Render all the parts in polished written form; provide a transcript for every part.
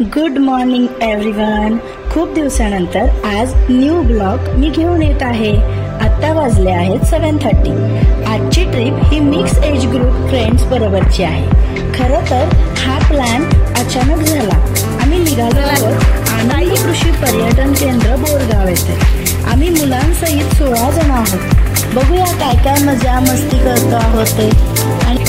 Good morning everyone. खूप दिवसानंतर आज न्यू ब्लॉग मी घेऊन येत आहे. आता वाजले आहेत 7:30. आजची ट्रिप ही मिक्स एज ग्रुप फ्रेंड्स बरोबरची आहे. खरं तर हा प्लॅन अचानक झाला. आम्ही निघालो आहोत आनंद कृषी पर्यटन केंद्र बोरगाव येथे. आम्ही मुलांसहित 16 जण आहोत. बघूया काय काय मजा मस्ती करतो आहोत ते. आणि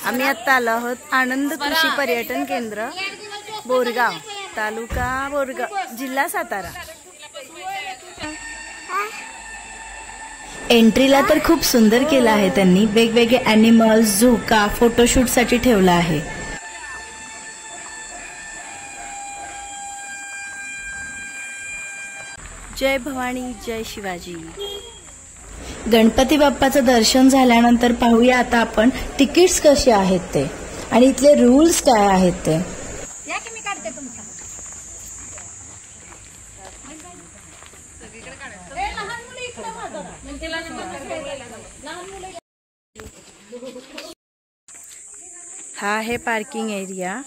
आम्ही आता आलो आहोत आनंद कृषी पर्यटन केंद्र बोरगाव, तालुका बोरगाव, जिल्हा सातारा. एंट्रीला तर खूप सुंदर केलं आहे त्यांनी. वेगवेगळे ॲनिमल्स, झोका फोटोशूट साठी ठेवला आहे. जय भवानी जय शिवाजी. गणपती बाप्पाचं दर्शन झाल्यानंतर पाहूया आता आपण तिकीट्स कसे आहेत ते आणि इथले रूल्स काय आहेत ते. हा आहे पार्किंग एरिया.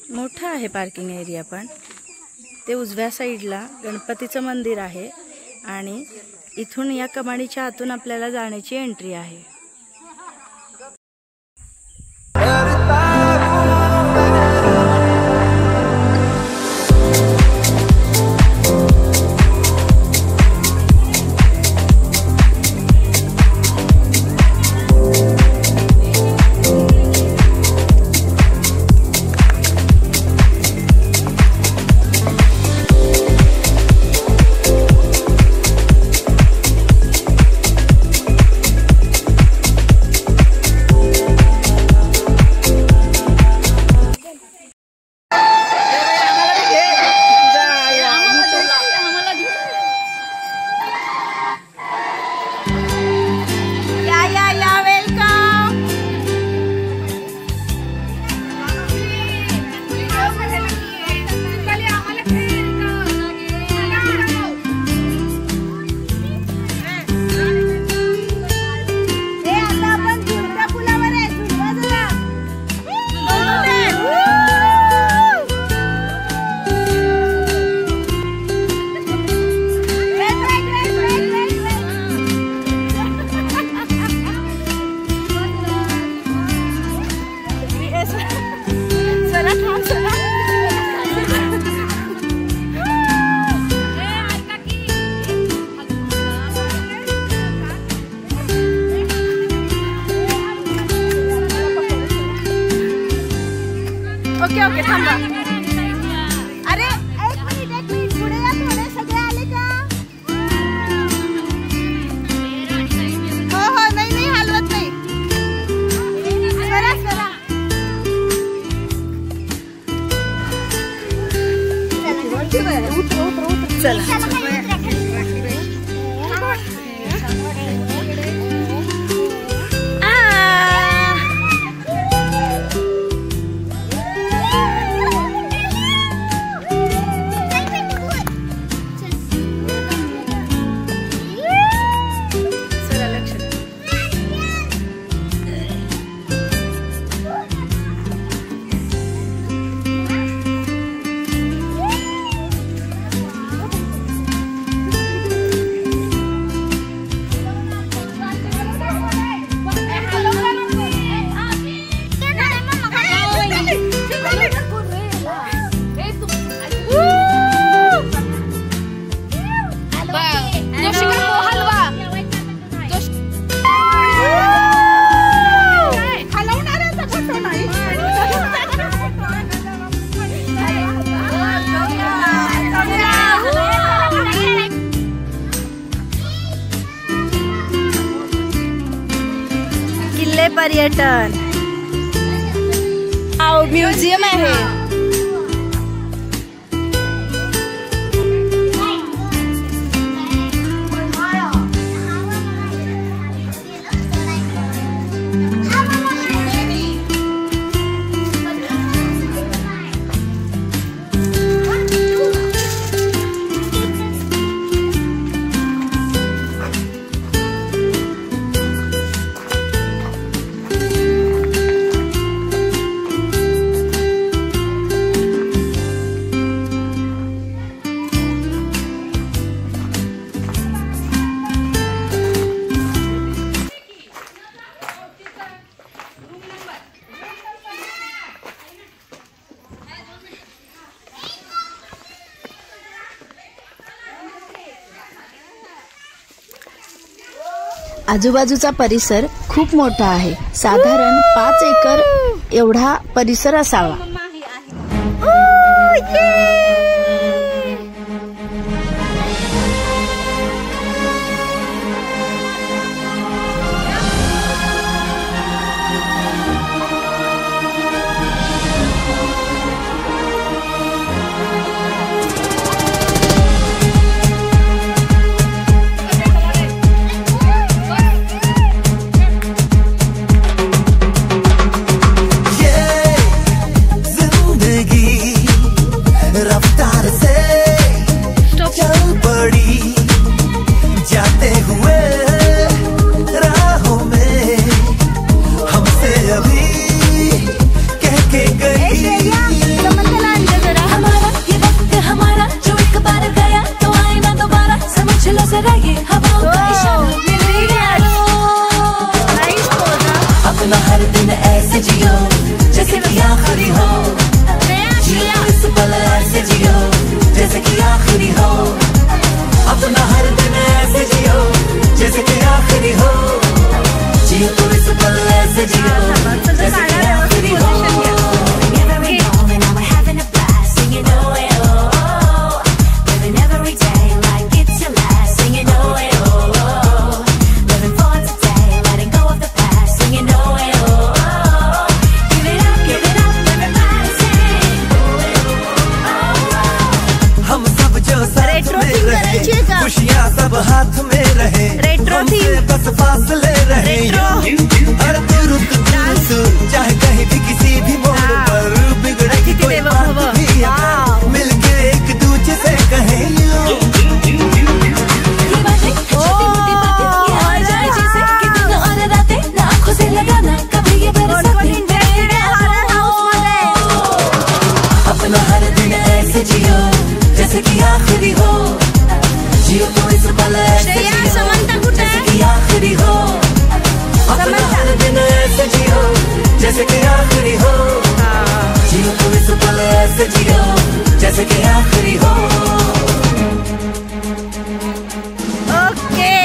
मोठा आहे पार्किंग एरिया. पण ते उजव्या साईडला गणपतीचं मंदिर आहे आणि इथून या कमानीच्या आतून आपल्याला जाण्याची एंट्री आहे. ओके ओके थांबा. अरे एक मिनिट पुढे या. थोडे सगळे आले का? हो हो नाही नाही हलवत नाही. चला चला. पर्यटन. म्युझियम आहे. आजूबाजूचा परिसर खूप मोठा आहे. साधारण 5 एकर एवढा परिसर असावा. अपना हर दिन ऐसे जियो जैसे कि आखिरी हो, जियो इस पल ऐसे जियो जैसे कि आखिरी हो. अपना हर दिन ऐसे जियो जैसे कि आखिरी हो, जियो तो इस पल ऐसे जियो जैसे कि आखिरी हो. खुशियाँ सब हाथ में रहे, हमसे बस फासले रहे. हर दुरुस्त चाहे कहीं भी किसी भी मोड़ पर बिगड़े की कोई बात भी मिलके एक दूजे से कहे अपना हर दिन ऐसे जियो जैसे कि आखिरी हो, जियो तो इस पल ऐसे जियो जैसे कि आखिरी हो. अपना हर दिन ऐसे जियो जैसे कि आखिरी हो, जियो तो इस पल ऐसे जियो जैसे कि आखिरी हो. ओके.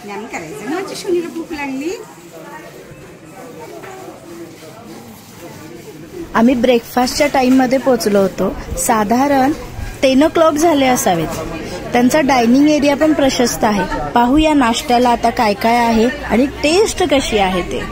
ज्ञान करायचं ना, माझ्या शोनीला भूक लागली. आम्ही ब्रेकफास्टच्या टाइममध्ये पोहोचलो होतो. साधारण 10 o'clock झाले असावेत. त्यांचा डायनिंग एरिया पण प्रशस्त आहे. पाहूया नाश्त्याला आता काय काय आहे आणि टेस्ट कशी आहे ते.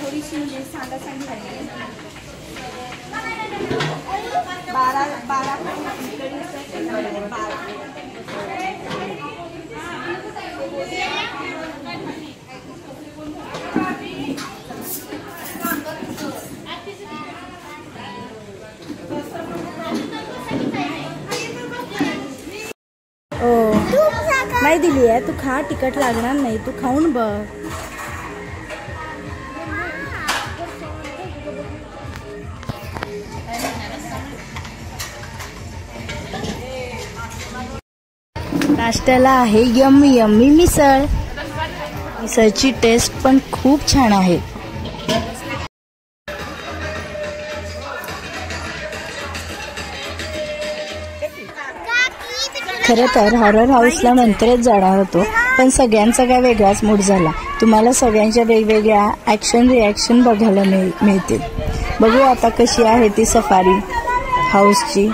थोडीशी म्हणजे सांगा सांगी झाली. 12 12 नाही दिली आहे तू खा, तिखट लागणार नाही, तू खाऊन बघ. नाश्त्याला आहे यम्मी यम्मी मिसळ. मिसळची टेस्ट पण खूप छान आहे. खरं तर हॉरर हाऊसला नंतरच जाणार होतो, पण सगळ्यांचा काय वेगळाच मूड झाला. तुम्हाला सगळ्यांच्या वेगवेगळ्या ॲक्शन रिॲक्शन बघायला मिळतील. बघू आता कशी आहे ती safari हाऊसची.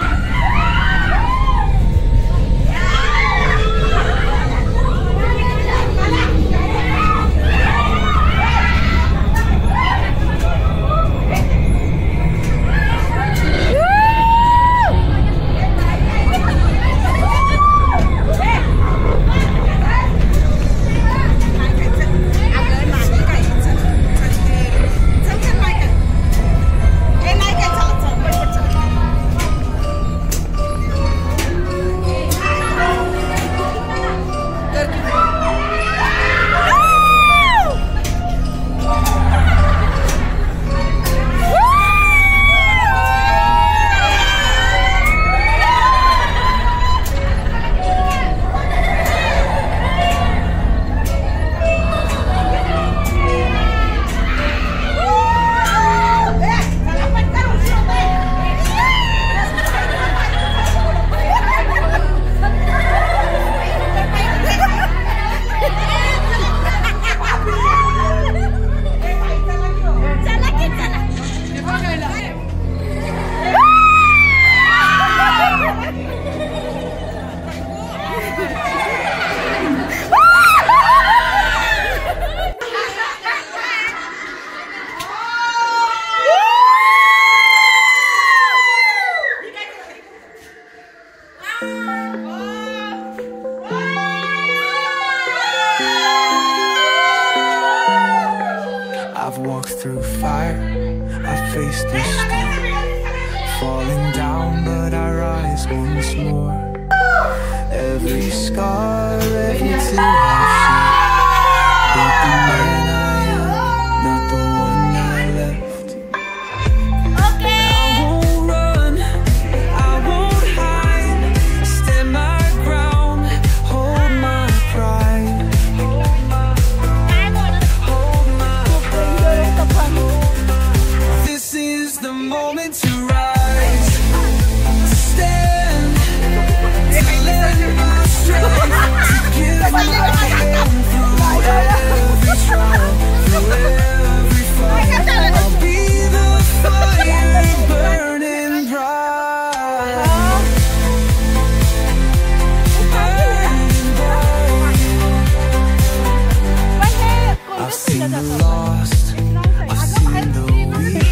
I've walked through fire, I've faced the storm, falling down but I rise once more. Every scar, every tear I've shed, but the man I am, not the one I left. I won't run, I won't hide, stand my ground, hold my pride. This is the moment to rise, stand, to let my strength, to give my hand through every trial, through every fight. I'll be the fire burning bright, burning bright. I've seen the lost, I've seen the weak,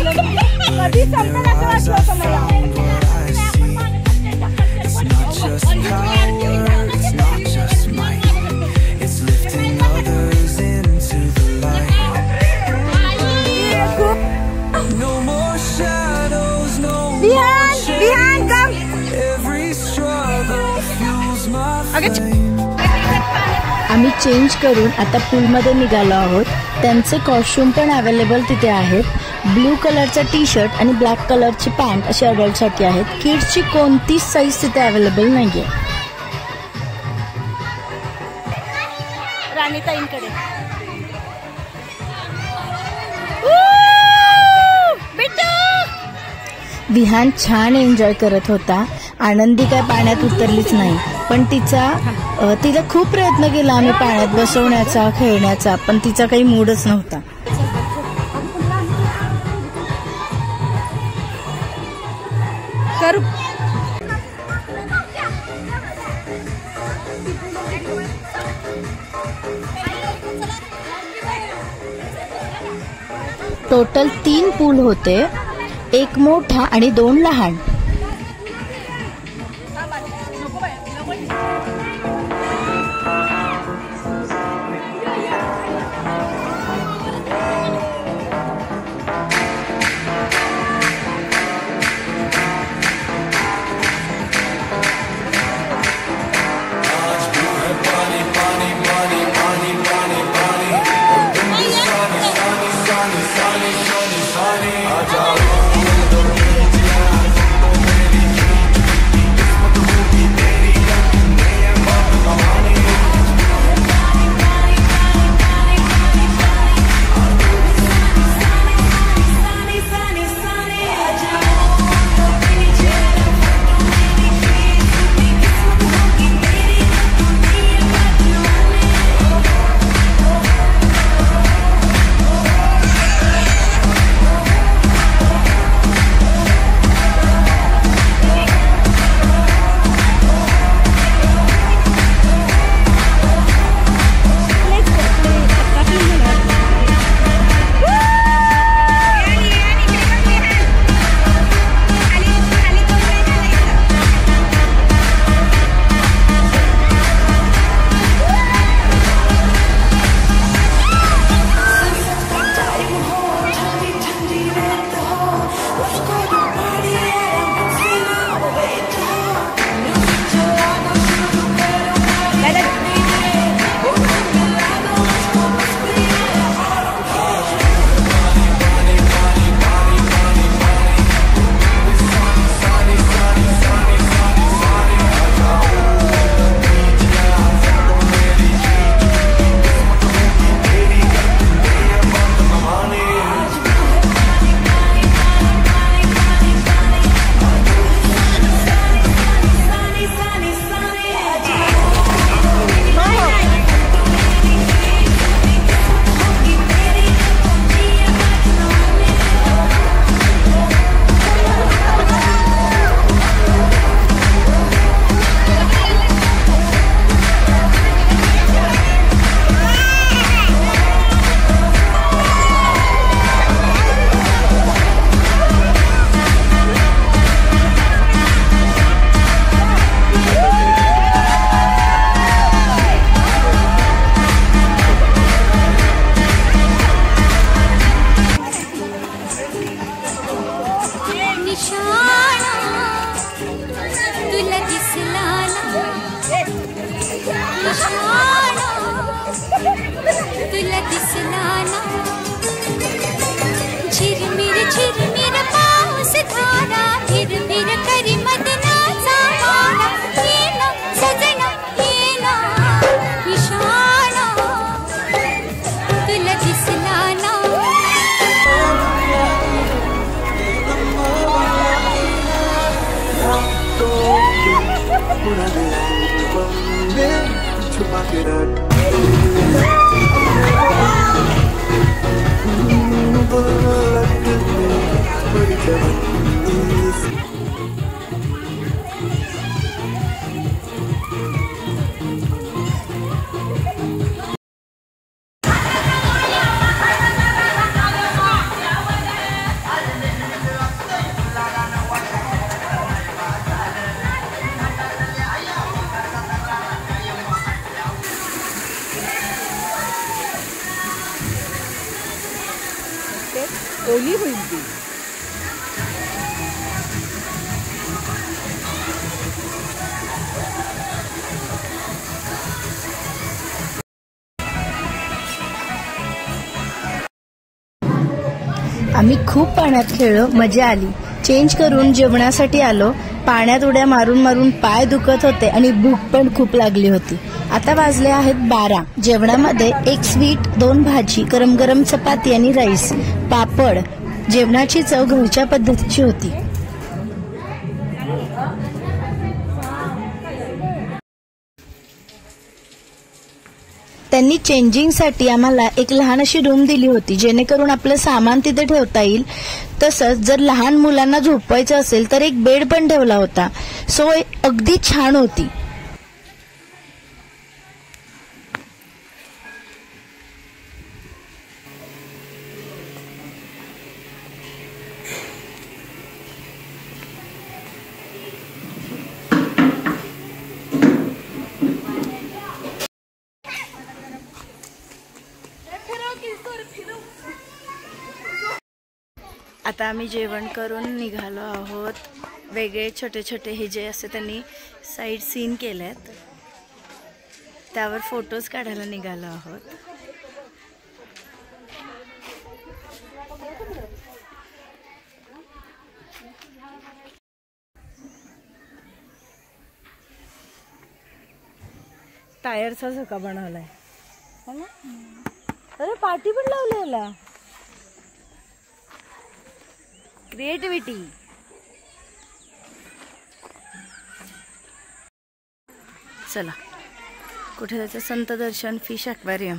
but in their eyes I found what I see. It's not just power, it's not just might, it's lifting others into the light. No more shadows, no more chains, every struggle fuels my flame. आम्ही change करून आता पूलमध्ये निघालो आहोत. त्यांचे costume पण available तिथे आहेत. ब्लू कलरचा टी शर्ट आणि ब्लॅक कलरची पॅन्ट अशी अडल्टसाठी आहेत. किड्सची कोणतीच साईज तिथे अवेलेबल नाहीये. राणीताईंकडे विहान छान एन्जॉय करत होता. आनंदी काय पाण्यात उतरलीच नाही, पण तिचा खूप प्रयत्न केला आम्ही पाण्यात बसवण्याचा, खेळण्याचा, पण तिचा काही मूडच नव्हता. टोटल 3 पूल होते, एक मोठा आणि 2 लहान. आज तू है पानी पुन्हा बंदे छुपा के रख बड़ी जवानी ओली होईल ती. आम्ही खूप पाण्यात खेळलो, मजा आली. चेंज करून जेवणासाठी आलो. पाण्यात उड्या मारून मारून पाय दुखत होते आणि भूक पण खूप लागली होती. आता वाजले आहेत 12. जेवणामध्ये 1 स्वीट, 2 भाजी, गरम गरम चपाती आणि राईस, पापड. जेवणाची चव घरच्या पद्धतीची होती. त्यांनी चेंजिंगसाठी आम्हाला एक लहान अशी रूम दिली होती, जेणेकरून आपलं सामान तिथे ठेवता येईल. तसंच जर लहान मुलांना झोपवायचं असेल तर एक बेड पण ठेवला होता. सोय अगदी छान होती. आता आम्ही जेवण करून निघालो आहोत. वेगळे छोटे छोटे हे जे असते त्यांनी साईड सीन केलेत, त्यावर फोटोज काढायला निघालो आहोत. टायरचा झोका बनवलाय. अरे पाठी पण लावलेला. क्रिएटिव्हिटी. चला कुठे जायचं? संत दर्शन फिश ॲक्वेरियम.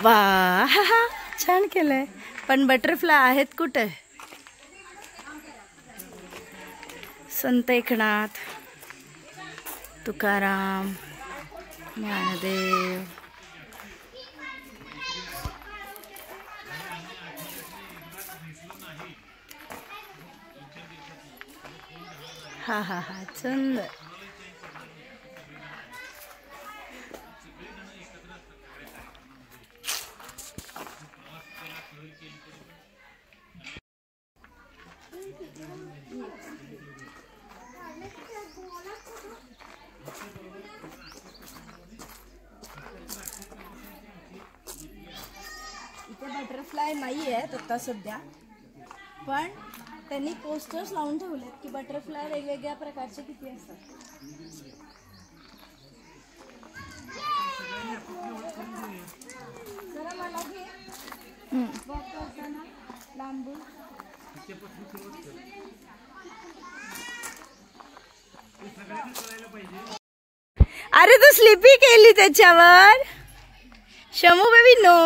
वा छान केलंय, पण बटरफ्लाय आहेत कुठे? संत एकनाथ, तुकाराम, ज्ञानदेव. हा हा हा सुंदर. इथे बटरफ्लाय नाही आहे आता सध्या, पण त्यांनी पोस्टर्स लावून ठेवलेत की बटरफ्लाय वेगवेगळ्या प्रकारचे किती असतात. जरा मला घे वॉक करताना लांबून. अरे तू स्लिपी केली त्याच्यावर. Shamu baby no.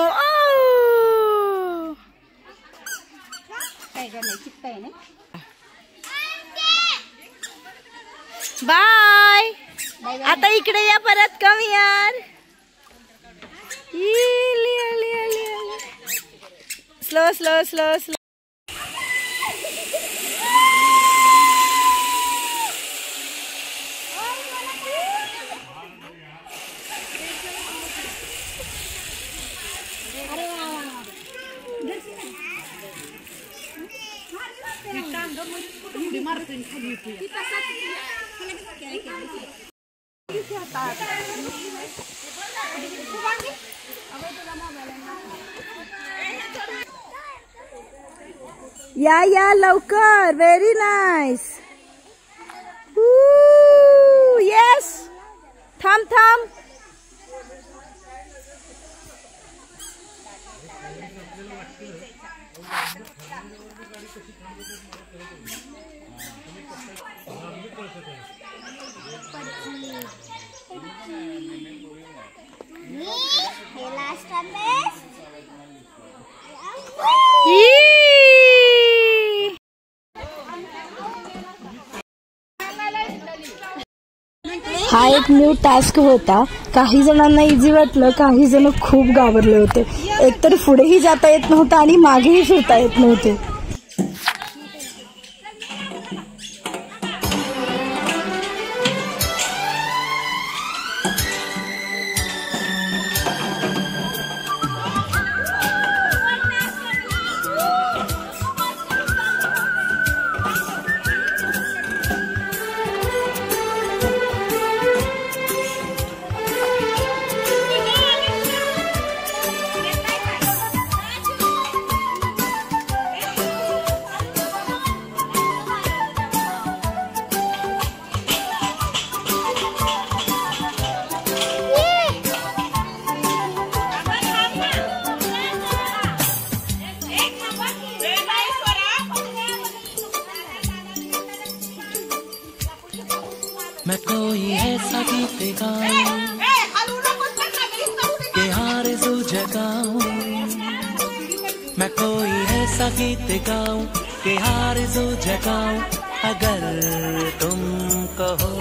बाय. आता इकडे या परत. कम यार. Slow slow slow slow. या लवकर. Very nice. येस. थांब थांब. हा एक न्यू टास्क होता. काही जणांना इझी वाटलं, काही जण खूप घाबरले होते. एकतर पुढेही जाता येत नव्हतं आणि मागेही फिरता येत नव्हते. मैं कोई ऐसा गीत गाऊं के आरज़ू जगाऊं, मैं कोई ऐसा गीत गाऊं के आरज़ू जगाऊं, अगर तुम कहो।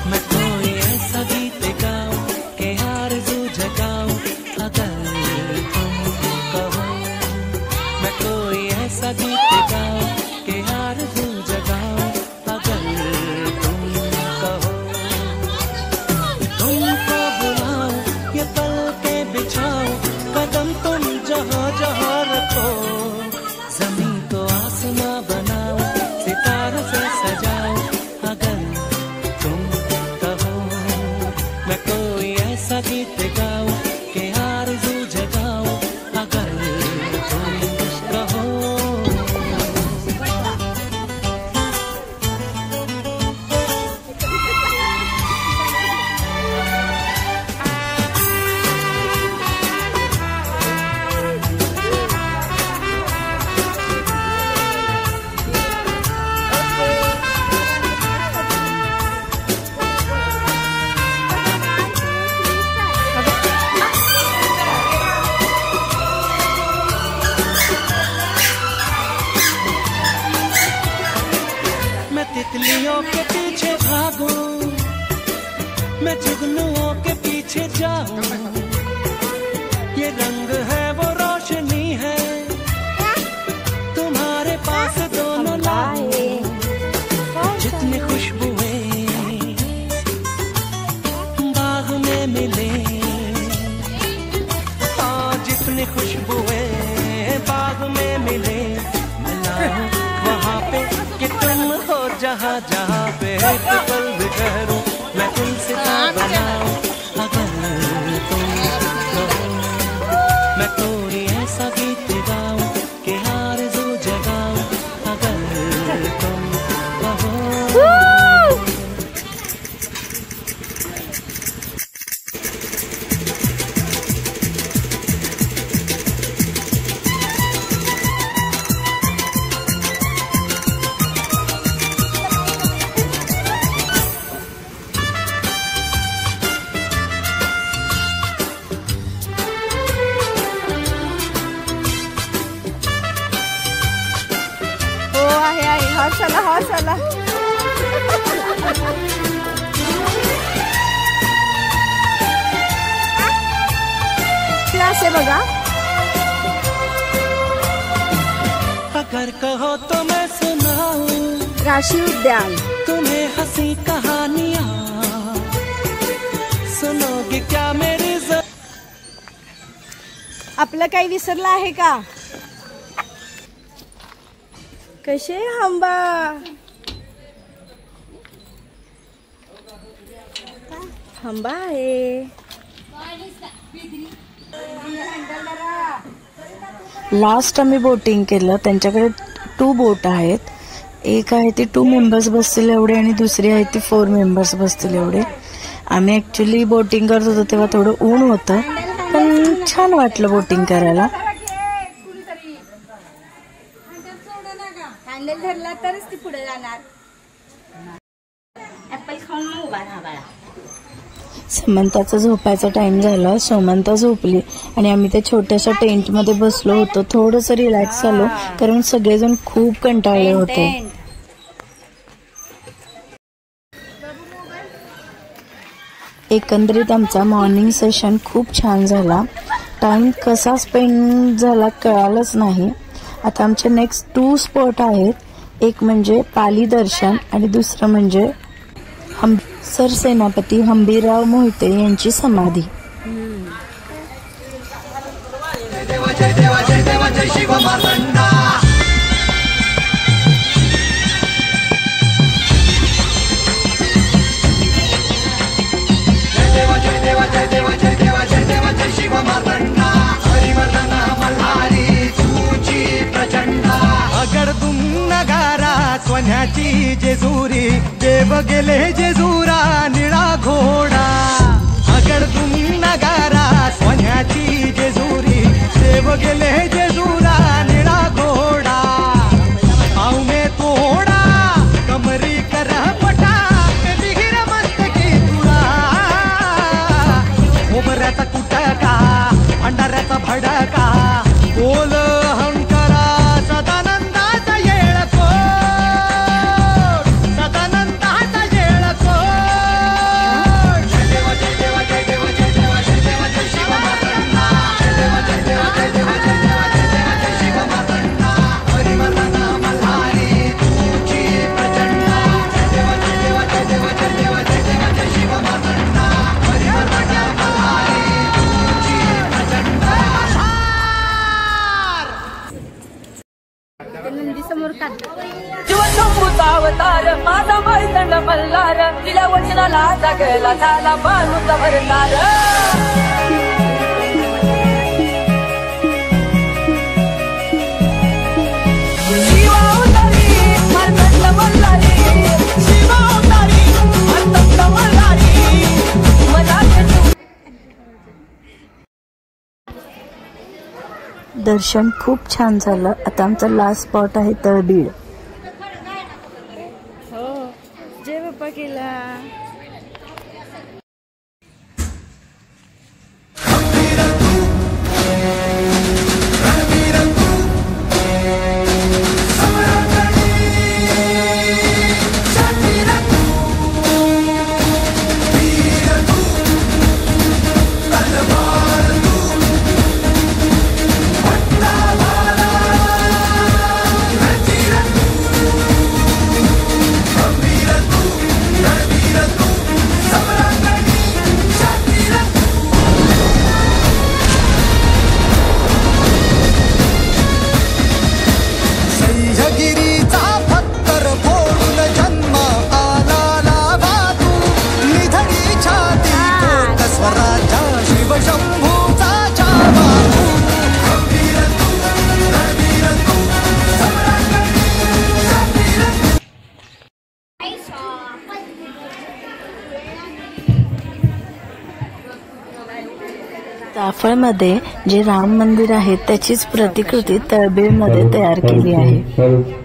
मैं कोई ऐसा गीत गाऊं के आरज़ू जगाऊं, अगर कोई ऐसा गीत गाओ कि आरज़ू जगाओ, अगर तुम कहो। तुमको बुलाओ, ये पल के बिछाओ, कदम तुम जहाँ जहाँ रखो, ज़मीन को आसमां बनाओ, सितारों से सजाओ, अगर तुम कहो। मैं कोई ऐसा गीत गाओ कि आरज़ू जगाओ, अगर तितलियों के पीछे भागूं, मैं जुगनुओं के पीछे जाऊं, ये रंग है वो रोशनी है, तुम्हारे पास दोनों लाए, जितनी खुशबुएं बाग में मिले, हाँ जितनी खुशबुएं बाग में मिले, मिलाऊं वहाँ पे कि तुम हो जहाँ जहाँ पे पल बिखरूं, मैं तुमसे बनाऊं, अगर तुम कहो। मैं कोई ऐसा गीत गाऊं कि आरज़ू जगाऊं, अगर तुम कहो। हौसला क्लास है बघा. अगर कहो तो मैं सुनाऊं राशी उद्यान तुम्हें हंसी कहानियां, सुनोगे क्या मेरी आपलं काही विसरलं आहे का? कसे हंबा हंबा आहे. लास्ट आम्ही बोटिंग केलं. त्यांच्याकडे 2 बोट आहेत. एक आहे ती 2 मेंबर्स बसतील एवढे आणि दुसरी आहे ती 4 मेंबर्स बसतील एवढे. आम्ही ॲक्च्युली बोटिंग करत होतो तेव्हा थोडं ऊन होतं, पण छान वाटलं बोटिंग करायला. हँडल धरला तरच ती पुढे जाणार. ऍपल खाऊन मग उभा राहा बाळा. समंताचा झोपायचा टाइम झाला. सोमंता झोपली आणि आम्ही त्या छोट्याशा टेंटमध्ये बसलो होतो. थोडंसं रिलॅक्स झालो कारण सगळेजण खूप कंटाळले होते. एकंदरीत आमचा मॉर्निंग सेशन खूप छान झाला. टाइम कसा स्पेंड झाला कळालंच नाही. आता आमचे नेक्स्ट 2 स्पॉट आहेत. एक म्हणजे पाली दर्शन आणि दुसरं म्हणजे सरसेनापती हंबीरराव मोहिते यांची समाधी. सोन्याची जेजुरी देव गेले जेजुरा निळा घोडा. अगडतुम नगारा सोन्याची जेजुरी देव गेले जेजुरा निळा घोडा. आऊ मे तोडा कमरी कर पटा विहीर मस्तकी तुळा. ओबऱ्याचा कुटका अंडाऱ्याचा भडका बोल हंकारा सदानंदाचा येळको. अवतार माझा मैत्रण मल्हार तिला वचनाला जगला झाला बालूचा भरणार. दर्शन खूप छान झालं. आता आमचा लास्ट स्पॉट आहे तळबीड. जय बाप्पा केला. चाफळमध्ये जे राम मंदिर आहे त्याचीच प्रतिकृती तळबीडमध्ये तयार केली आहे.